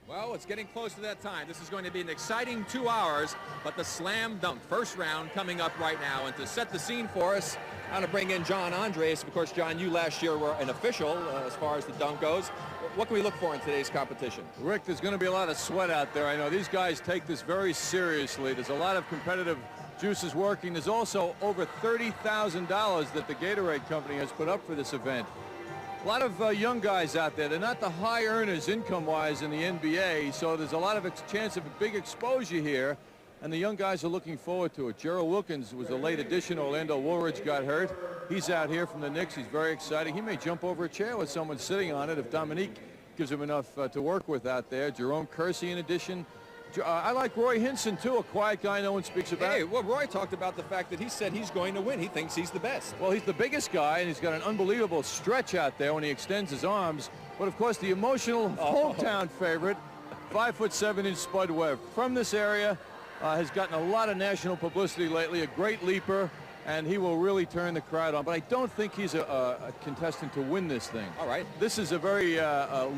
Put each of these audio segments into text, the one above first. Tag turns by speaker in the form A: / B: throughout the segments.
A: Well, it's getting close to that time. This is going to be an exciting 2 hours, but the slam dunk first round coming up right now. And to set the scene for us, I'm going to bring in John Andres. Of course, John, you last year were an official as far as the dunk goes. What can we look for in today's competition?
B: Rick, there's going to be a lot of sweat out there. I know these guys take this very seriously. There's a lot of competitive juices working. There's also over $30,000 that the Gatorade company has put up for this event. A lot of young guys out there. They're not the high earners income-wise in the NBA, so there's a lot of chance of a big exposure here, and the young guys are looking forward to it. Gerald Wilkins was a late addition. Orlando Woolridge got hurt. He's out here from the Knicks. He's very exciting. He may jump over a chair with someone sitting on it if Dominique gives him enough to work with out there. Jerome Kersey in addition. I like Roy Hinson, too, a quiet guy no one speaks about.
A: Hey, well, Roy talked about the fact that he said he's going to win. He thinks he's the best.
B: Well, he's the biggest guy, and he's got an unbelievable stretch out there when he extends his arms. But, of course, the emotional hometown favorite, 5'7" Spud Webb, from this area, has gotten a lot of national publicity lately, a great leaper, and he will really turn the crowd on. But I don't think he's a contestant to win this thing.
A: All right.
B: This is a very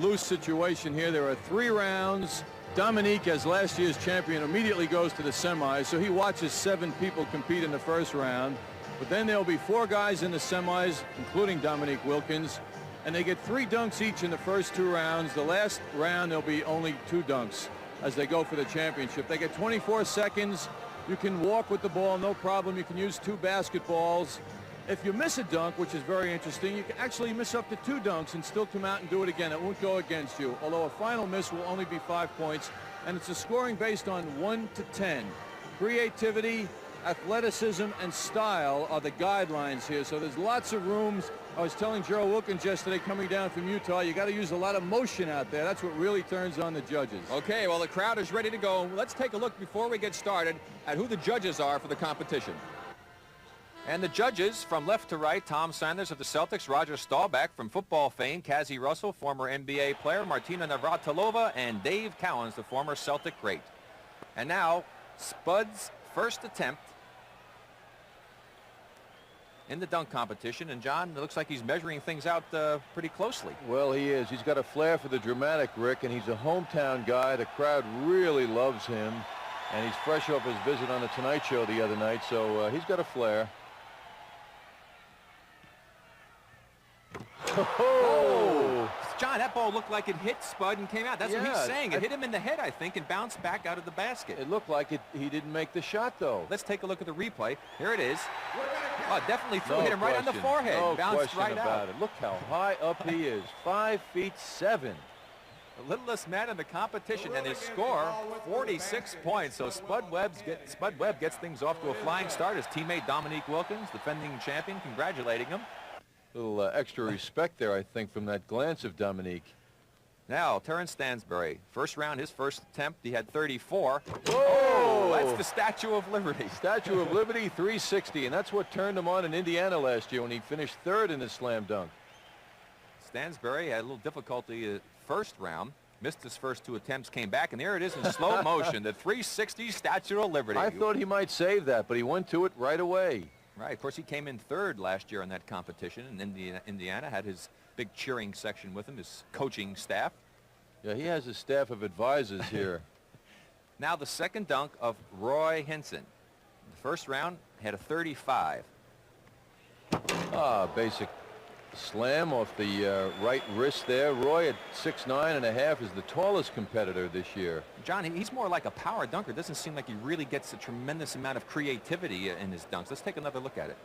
B: loose situation here. There are 3 rounds. Dominique, as last year's champion, immediately goes to the semis, so he watches 7 people compete in the first round. But then there'll be 4 guys in the semis, including Dominique Wilkins, and they get 3 dunks each in the first 2 rounds. The last round, there'll be only 2 dunks as they go for the championship. They get 24 seconds. You can walk with the ball, no problem. You can use 2 basketballs. If you miss a dunk, which is very interesting, you can actually miss up to 2 dunks and still come out and do it again. It won't go against you, although a final miss will only be 5 points, and it's a scoring based on 1 to 10. Creativity, athleticism, and style are the guidelines here, so there's lots of rooms. I was telling Gerald Wilkins yesterday, coming down from Utah, you got to use a lot of motion out there. That's what really turns on the judges.
A: Okay, well, the crowd is ready to go. Let's take a look before we get started at who the judges are for the competition. And the judges from left to right, Tom Sanders of the Celtics, Roger Staubach from football fame, Cassie Russell, former NBA player, Martina Navratilova, and Dave Cowens, the former Celtic great. And now, Spud's first attempt in the dunk competition. And John, it looks like he's measuring things out pretty closely.
B: Well, he is. He's got a flair for the dramatic, Rick, and he's a hometown guy. The crowd really loves him. And he's fresh off his visit on the Tonight Show the other night, so he's got a flair.
A: Oh! John, that ball looked like it hit Spud and came out. That's what he's saying. It hit him in the head, I think, and bounced back out of the basket.
B: It looked like it. He didn't make the shot, though.
A: Let's take a look at the replay. Here it is. Oh, definitely hit him right on the forehead.
B: No
A: bounced right
B: about
A: out.
B: It. Look how high up he is. 5'7".
A: The littlest man in the competition, and his score, 46 points. So Spud Webb gets things off to a flying start. His teammate Dominique Wilkins, defending champion, congratulating him.
B: A little extra respect there, I think, from that glance of Dominique.
A: Now, Terrence Stansbury, first round, his first attempt, he had 34.
B: Whoa!
A: Oh, that's the Statue of Liberty.
B: Statue of Liberty, 360, and that's what turned him on in Indiana last year when he finished 3rd in the slam dunk.
A: Stansbury had a little difficulty first round, missed his first 2 attempts, came back, and there it is in slow motion, the 360 Statue of Liberty.
B: I thought he might save that, but he went to it right away.
A: Right, of course, he came in 3rd last year in that competition, and Indiana had his big cheering section with him, his coaching staff.
B: Yeah, he has a staff of advisors here.
A: Now the second dunk of Roy Hinson. The first round had a 35.
B: Basic slam off the right wrist there. Roy at 6'9.5" is the tallest competitor this year.
A: John, he's more like a power dunker. Doesn't seem like he really gets a tremendous amount of creativity in his dunks. Let's take another look at it.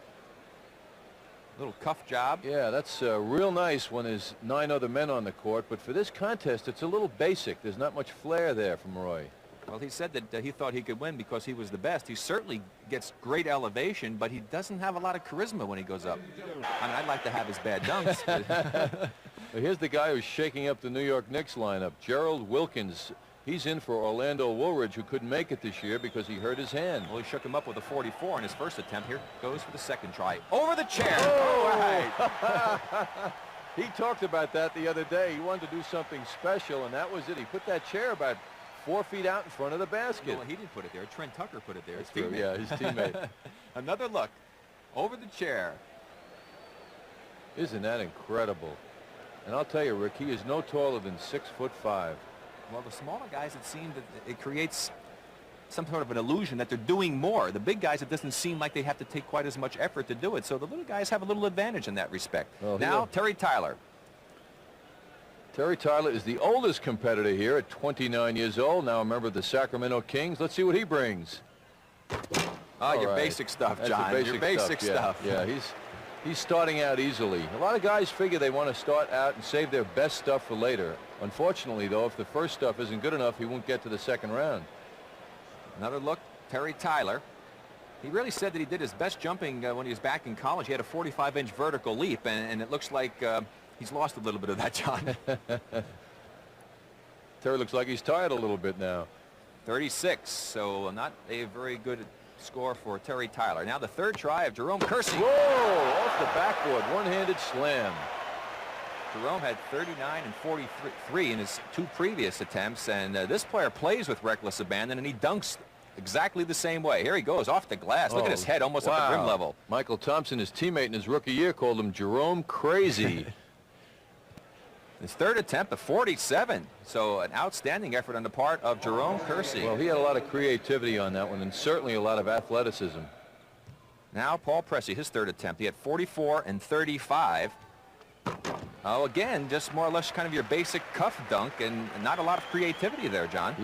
A: Little cuff job.
B: Yeah, that's real nice when there's 9 other men on the court, but for this contest it's a little basic. There's not much flair there from Roy.
A: Well, he said that he thought he could win because he was the best. He certainly gets great elevation, but he doesn't have a lot of charisma when he goes up. I mean, I'd like to have his bad dunks.
B: Well, here's the guy who's shaking up the New York Knicks lineup, Gerald Wilkins. He's in for Orlando Woolridge, who couldn't make it this year because he hurt his hand.
A: Well, he shook him up with a 44 in his first attempt. Here goes for the second try. Over the chair.
B: Oh!
A: All right.
B: He talked about that the other day. He wanted to do something special, and that was it. He put that chair about 4 feet out in front of the basket.
A: Well, he didn't put it there. Trent Tucker put it there.
B: His teammate. Yeah, his teammate.
A: Another look. Over the chair.
B: Isn't that incredible? And I'll tell you, Rick, he is no taller than 6'5".
A: Well, the smaller guys, it seems that it creates some sort of an illusion that they're doing more. The big guys, it doesn't seem like they have to take quite as much effort to do it. So the little guys have a little advantage in that respect. Well, now, Terry Tyler.
B: Terry Tyler is the oldest competitor here at 29 years old. Now a member of the Sacramento Kings. Let's see what he brings.
A: Your basic stuff, John. Your basic stuff.
B: Yeah, he's starting out easily. A lot of guys figure they want to start out and save their best stuff for later. Unfortunately, though, if the first stuff isn't good enough, he won't get to the second round.
A: Another look, Terry Tyler. He really said that he did his best jumping when he was back in college. He had a 45-inch vertical leap, and it looks like he's lost a little bit of that, John.
B: Terry looks like he's tired a little bit now.
A: 36, so not a very good score for Terry Tyler. Now the third try of Jerome Kersey.
B: Whoa, off the backboard, one-handed slam.
A: Jerome had 39 and 43 in his 2 previous attempts, and this player plays with reckless abandon, and he dunks exactly the same way. Here he goes off the glass. Look at his head almost at the rim level.
B: Michael Thompson, his teammate in his rookie year, called him Jerome Crazy.
A: His third attempt, a 47. So an outstanding effort on the part of Jerome Kersey.
B: Well, he had a lot of creativity on that one, and certainly a lot of athleticism.
A: Now Paul Pressey, his third attempt. He had 44 and 35. Oh, again, just more or less kind of your basic cuff dunk, and not a lot of creativity there, John.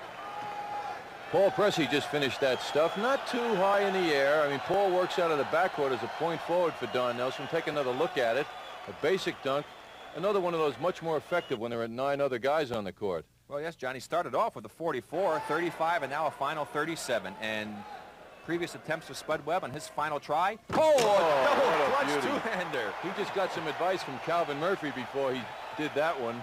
B: Paul Pressey just finished that stuff. Not too high in the air. I mean, Paul works out of the backcourt as a point forward for Don Nelson. Take another look at it. A basic dunk. Another one of those much more effective when there are 9 other guys on the court.
A: Well, yes, Johnny started off with a 44, 35, and now a final 37. And previous attempts of Spud Webb on his final try. Oh, double clutch two-hander.
B: He just got some advice from Calvin Murphy before he did that one.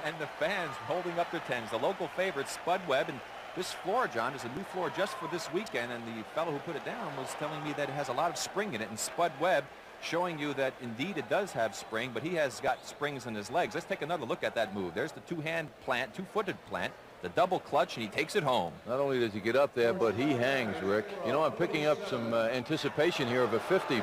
A: And the fans holding up their tens. The local favorite, Spud Webb. And this floor, John, is a new floor just for this weekend. And the fellow who put it down was telling me that it has a lot of spring in it. And Spud Webb showing you that indeed it does have spring, but he has got springs in his legs. Let's take another look at that move. There's the two-hand plant, two-footed plant, the double clutch, and he takes it home.
B: Not only does he get up there, but he hangs, Rick. You know, I'm picking up some anticipation here of a 50.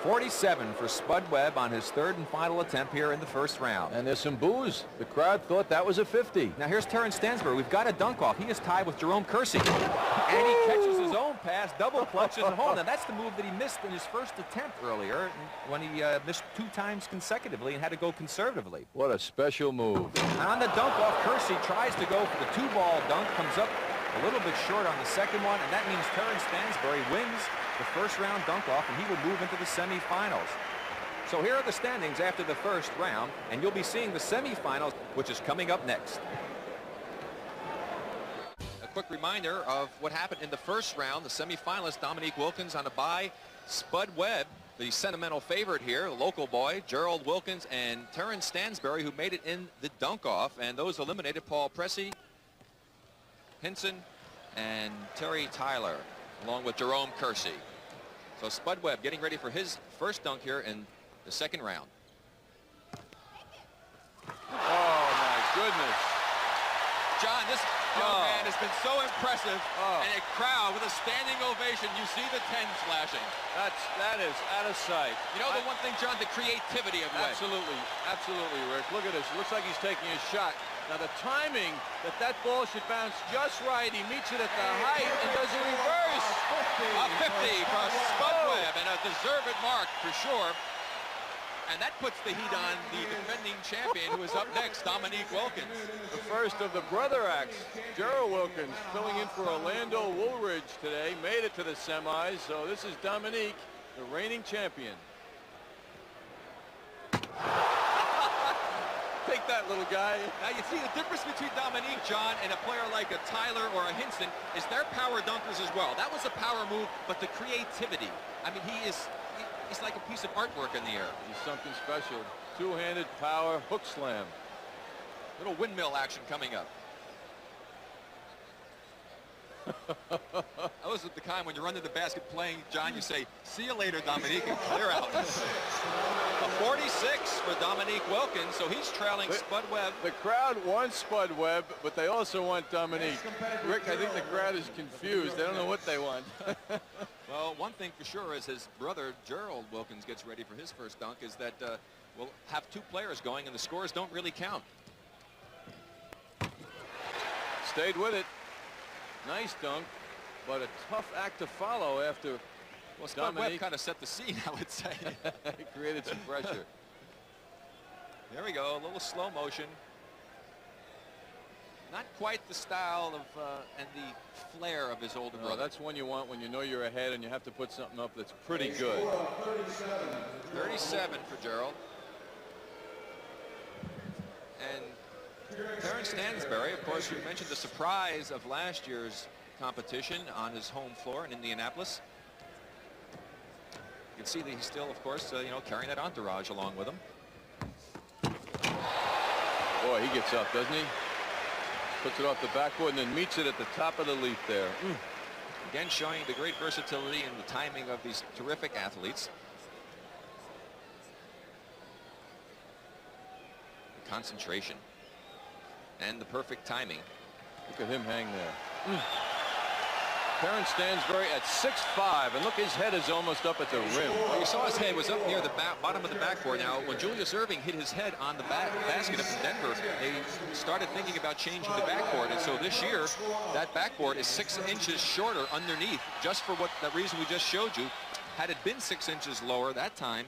A: 47 for Spud Webb on his third and final attempt here in the first round.
B: And there's some boos. The crowd thought that was a 50.
A: Now here's Terrence Stansbury. We've got a dunk off. He is tied with Jerome Kersey. And he catches his own pass, double clutches it home. Now that's the move that he missed in his first attempt earlier when he missed 2 times consecutively and had to go conservatively.
B: What a special move.
A: And on the dunk off, Kersey tries to go for the 2-ball dunk, comes up a little bit short on the second one, and that means Terrence Stansbury wins the first round dunk off, and he will move into the semifinals. So here are the standings after the first round, and you'll be seeing the semifinals, which is coming up next. A quick reminder of what happened in the first round. The semifinalist, Dominique Wilkins on a bye. Spud Webb, the sentimental favorite here, the local boy, Gerald Wilkins, and Terrence Stansbury, who made it in the dunk off, and those eliminated Paul Pressey, Hinson, and Terry Tyler, along with Jerome Kersey. So Spud Webb getting ready for his first dunk here in the second round.
B: Oh, my goodness.
A: John, this young man has been so impressive, and a crowd with a standing ovation. You see the 10s flashing.
B: That is out of sight.
A: You know the one thing, John, the creativity of Webb.
B: Absolutely, Rick. Look at this. It looks like he's taking a shot. Now the timing that ball should bounce just right. He meets it at the height and does a reverse.
A: A 50 from Spud Webb, and a deserved mark for sure. And that puts the heat on the defending champion, who is up next, Dominique Wilkins.
B: The first of the brother acts. Gerald Wilkins filling in for Orlando Woolridge today. Made it to the semis. So this is Dominique, the reigning champion. Take that, little guy.
A: Now you see the difference between Dominique, John, and a player like a Tyler or a Hinson is they're power dunkers as well. That was a power move, but the creativity. I mean, he's like a piece of artwork in the air.
B: He's something special. Two-handed power hook slam.
A: Little windmill action coming up. Those are the kind when you run to the basket playing, John, you say, see you later, Dominique, and clear out. A 46 for Dominique Wilkins, so he's trailing Spud Webb.
B: The crowd wants Spud Webb, but they also want Dominique. Rick, I think the crowd is confused. They don't know what they want.
A: Well, one thing for sure is his brother, Gerald Wilkins, gets ready for his first dunk, is that we'll have 2 players going, and the scores don't really count.
B: stayed with it. Nice dunk, but a tough act to follow after.
A: Well, Spud Webb kind of set the scene, I would say.
B: He created some pressure.
A: There we go, a little slow motion. Not quite the style of and the flair of his older brother.
B: That's one you want when you know you're ahead and you have to put something up that's pretty good.
A: 37 for Gerald. And Terrence Stansbury, of course, you mentioned the surprise of last year's competition on his home floor in Indianapolis. You can see that he's still, of course, carrying that entourage along with him.
B: Boy, he gets up, doesn't he? Puts it off the backboard and then meets it at the top of the leaf there.
A: Again, showing the great versatility and the timing of these terrific athletes. The concentration and the perfect timing.
B: Look at him hang there. Terrence Stansbury at 6'5", and look, his head is almost up at the rim.
A: Well, you saw his head was up near the bottom of the backboard. Now, when Julius Erving hit his head on the basket up in Denver, they started thinking about changing the backboard. And so this year, that backboard is 6 inches shorter underneath, just for that reason we just showed you. Had it been 6 inches lower that time,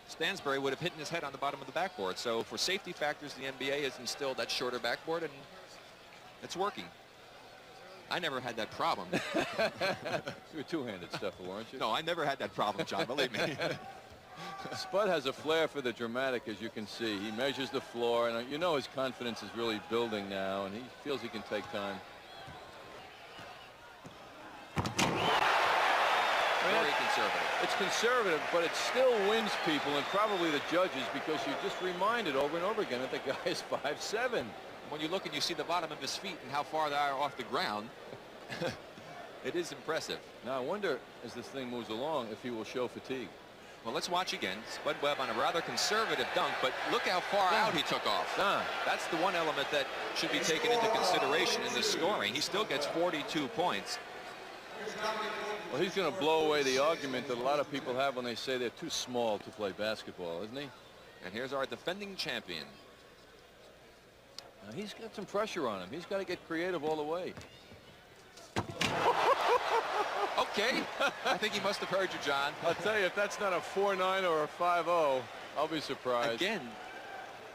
A: Stansbury would have hit his head on the bottom of the backboard. So for safety factors, the NBA has instilled that shorter backboard, and it's working. I never had that problem.
B: You were two-handed stuffer, weren't you?
A: No, I never had that problem, John, believe me.
B: Spud has a flair for the dramatic, as you can see. He measures the floor, and you know his confidence is really building now, and he feels he can take time.
A: Very conservative.
B: It's conservative, but it still wins people, and probably the judges, because you're just reminded over and over again that the guy is 5'7".
A: When you look and you see the bottom of his feet and how far they are off the ground, it is impressive.
B: Now I wonder, as this thing moves along, if he will show fatigue.
A: Well, let's watch again. Spud Webb on a rather conservative dunk, but look how far out he took off. That's the one element that should be taken into consideration in the scoring. He still gets 42 points.
B: Well, he's going to blow away the argument that a lot of people have when they say they're too small to play basketball, isn't he?
A: And here's our defending champion.
B: Now, he's got some pressure on him. He's got to get creative all the way.
A: Okay. I think he must have heard you, John.
B: I'll tell you, if that's not a 4-9 or a 5-0, I'll be surprised.
A: Again,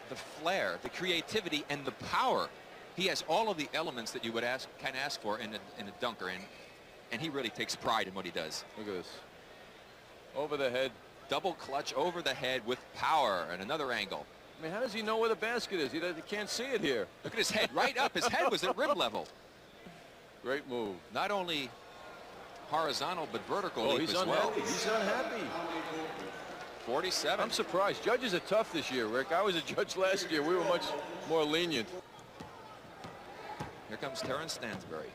A: the flair, the creativity, and the power. He has all of the elements that you would can ask for in a dunker, and he really takes pride in what he does.
B: Look at this. Over the head.
A: Double clutch over the head with power, and another angle.
B: I mean, how does he know where the basket is? He can't see it here.
A: Look at his head, right up. His head was at rim level.
B: Great move.
A: Not only horizontal, but vertical leap
B: he's
A: as well.
B: He's unhappy.
A: 47.
B: I'm surprised. Judges are tough this year, Rick. I was a judge last year. We were much more lenient.
A: Here comes Terrence Stansbury.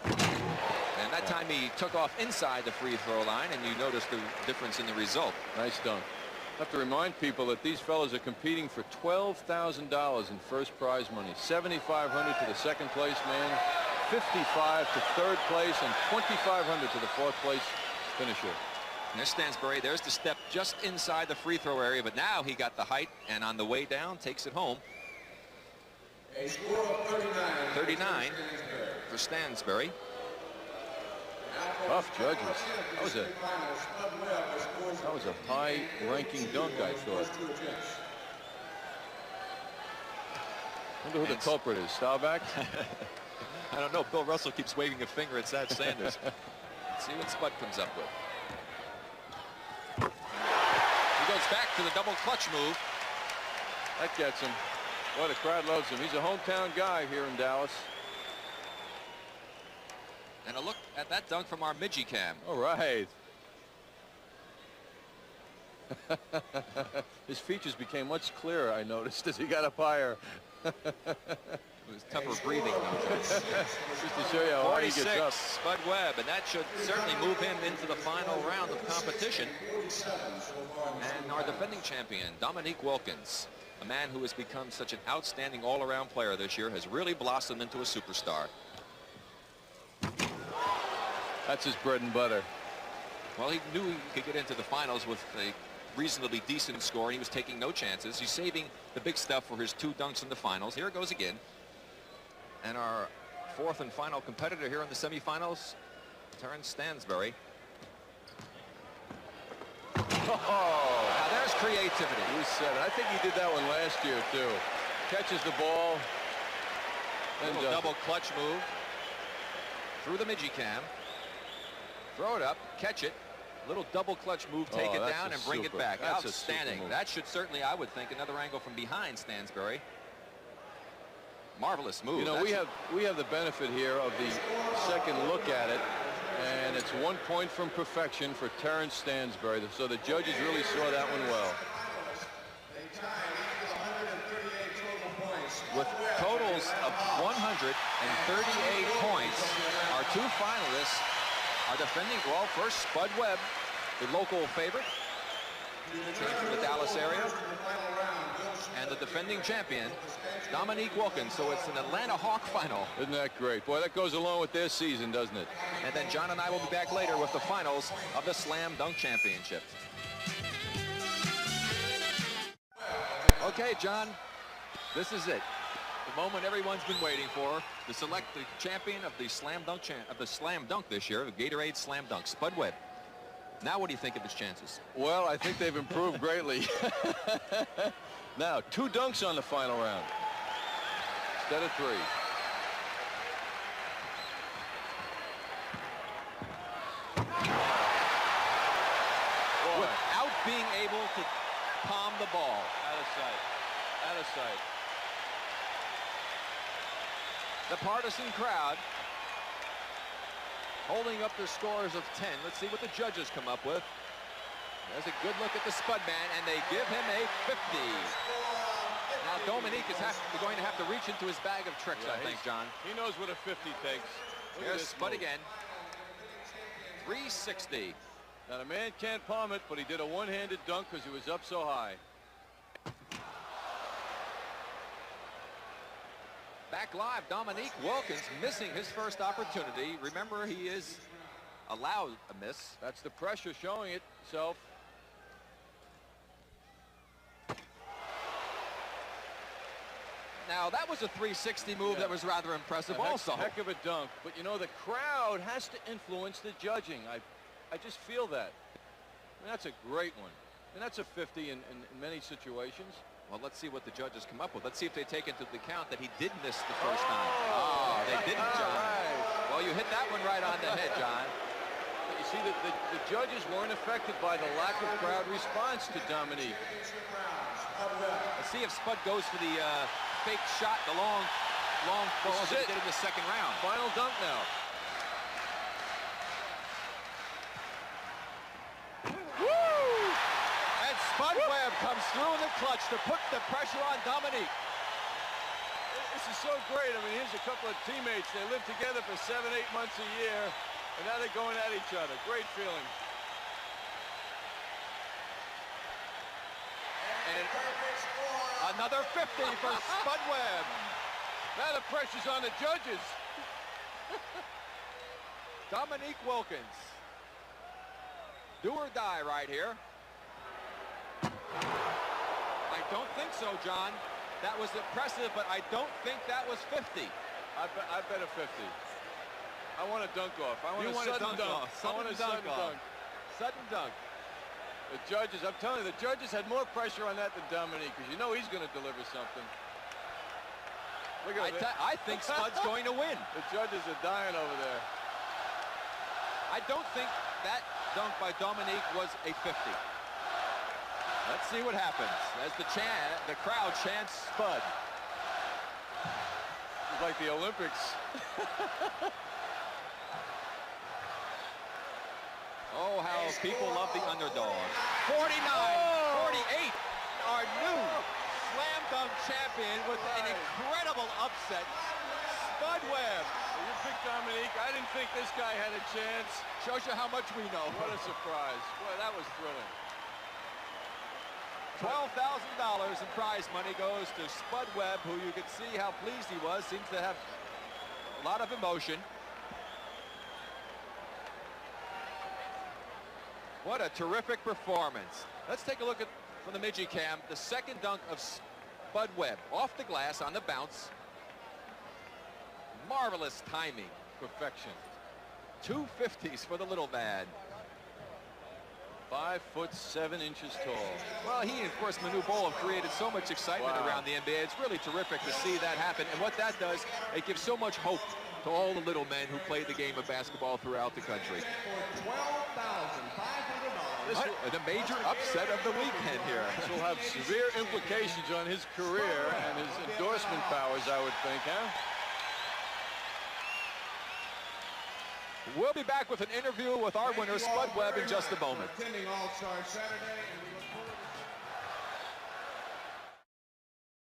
A: And that time he took off inside the free throw line, and you notice the difference in the result.
B: Nice dunk. I have to remind people that these fellows are competing for $12,000 in first prize money. $7,500 to the second place man, $55,000 to third place, and $2,500 to the fourth place finisher.
A: And there's Stansbury. There's the step just inside the free throw area, but now he got the height, and on the way down takes it home.
C: A score of
A: 39 for Stansbury.
B: Tough judges. That was a high-ranking dunk, I thought. Wonder who the culprit is. Staubach?
A: I don't know. Bill Russell keeps waving a finger at Sad Sanders. Let's see what Spud comes up with. He goes back to the double clutch move.
B: That gets him. Boy, the crowd loves him. He's a hometown guy here in Dallas.
A: And a look at that dunk from our Midgie cam.
B: All right. His features became much clearer, I noticed, as he got up higher.
A: It was tougher breathing, though.
B: Just to show you how high he gets up.
A: Spud Webb, and that should certainly move him into the final round of competition. And our defending champion, Dominique Wilkins, a man who has become such an outstanding all-around player this year, has really blossomed into a superstar.
B: That's his bread and butter.
A: Well, he knew he could get into the finals with a reasonably decent score. He was taking no chances. He's saving the big stuff for his 2 dunks in the finals. Here it goes again. And our fourth and final competitor here in the semifinals, Terrence Stansbury. Oh, now there's creativity.
B: You said it. I think he did that one last year too. Catches the ball.
A: Little double clutch move through the midi-cam. Throw it up, catch it. Little double clutch move, take it down and bring it back. Outstanding. That should certainly, I would think, another angle from behind Stansbury. Marvelous move.
B: You know, we have the benefit here of the second look at it, and it's 1 point from perfection for Terrence Stansbury. So the judges really saw that one well.
A: With totals of 138 points, our two finalists are defending, well, first Spud Webb, the local favorite, came from the Dallas area, and the defending champion, Dominique Wilkins. So it's an Atlanta Hawk final.
B: Isn't that great? Boy, that goes along with their season, doesn't it?
A: And then John and I will be back later with the finals of the Slam Dunk Championship. Okay, John, this is it. The moment everyone's been waiting for, to select the champion of the Slam Dunk this year, the Gatorade Slam Dunk, Spud Webb. Now what do you think of his chances?
B: Well, I think they've improved greatly. Now, 2 dunks on the final round instead of 3.
A: Without being able to palm the ball.
B: Out of sight. Out of sight.
A: The partisan crowd holding up their scores of 10. Let's see what the judges come up with. There's a good look at the Spud man, and they give him a 50. Now Dominique is going to have to reach into his bag of tricks, I think, John.
B: He knows what a 50 takes.
A: Here's Spud again. 360.
B: Now the man can't palm it, but he did a one-handed dunk because he was up so high.
A: Back live, Dominique Wilkins missing his first opportunity. Remember, he is allowed a miss.
B: That's the pressure showing itself.
A: Now, that was a 360 move that was rather impressive also.
B: Heck of a dunk. But, you know, the crowd has to influence the judging. I just feel that. I mean, that's a great one. And that's a 50 in many situations.
A: Well, let's see what the judges come up with. Let's see if they take into account that he did miss the first time. Oh, they didn't, John.
B: Right.
A: Well, you hit that one right on the head, John.
B: But you see, the judges weren't affected by the lack of crowd response to Dominique.
A: Let's see if Spud goes for the fake shot, the long ball that he did in the second round.
B: Final dunk now.
A: Spud Webb comes through in the clutch to put the pressure on Dominique.
B: This is so great. I mean, here's a couple of teammates. They live together for 7, 8 months a year, and now they're going at each other. Great feeling.
A: And another 50 for Spud Webb.
B: Now the pressure's on the judges.
A: Dominique Wilkins. Do or die right here. I don't think so, John. That was impressive, but I don't think that was 50.
B: I bet a 50. I want a dunk off. I want a sudden dunk.
A: Sudden dunk.
B: The judges, I'm telling you, the judges had more pressure on that than Dominique, because you know he's going to deliver something. Look at that.
A: I think Spud's going to win.
B: The judges are dying over there.
A: I don't think that dunk by Dominique was a 50. Let's see what happens as the crowd chants Spud.
B: It's like the Olympics.
A: Oh, how people love the underdog. 49, 48, our new Slam Dunk champion with an incredible upset, Spud Webb.
B: You picked Dominique. I didn't think this guy had a chance.
A: Shows you how much we know.
B: What a surprise. Boy, that was thrilling.
A: $12,000 in prize money goes to Spud Webb, who you could see how pleased he was. Seems to have a lot of emotion. What a terrific performance. Let's take a look at, from the midi-cam, the second dunk of Spud Webb. Off the glass on the bounce. Marvelous. Marvelous timing.
B: Perfection.
A: 250s for the little man.
B: 5'7" tall.
A: Well, he and, of course, Manu Bol have created so much excitement around the NBA. It's really terrific to see that happen. And what that does, it gives so much hope to all the little men who played the game of basketball throughout the country.
C: For $12,500.
A: The major upset of the weekend here.
B: This will have severe implications on his career and his endorsement powers, I would think, huh?
A: We'll be back with an interview with our winner, Spud Webb, in just a moment.
C: Attending All-Star Saturday, and we look forward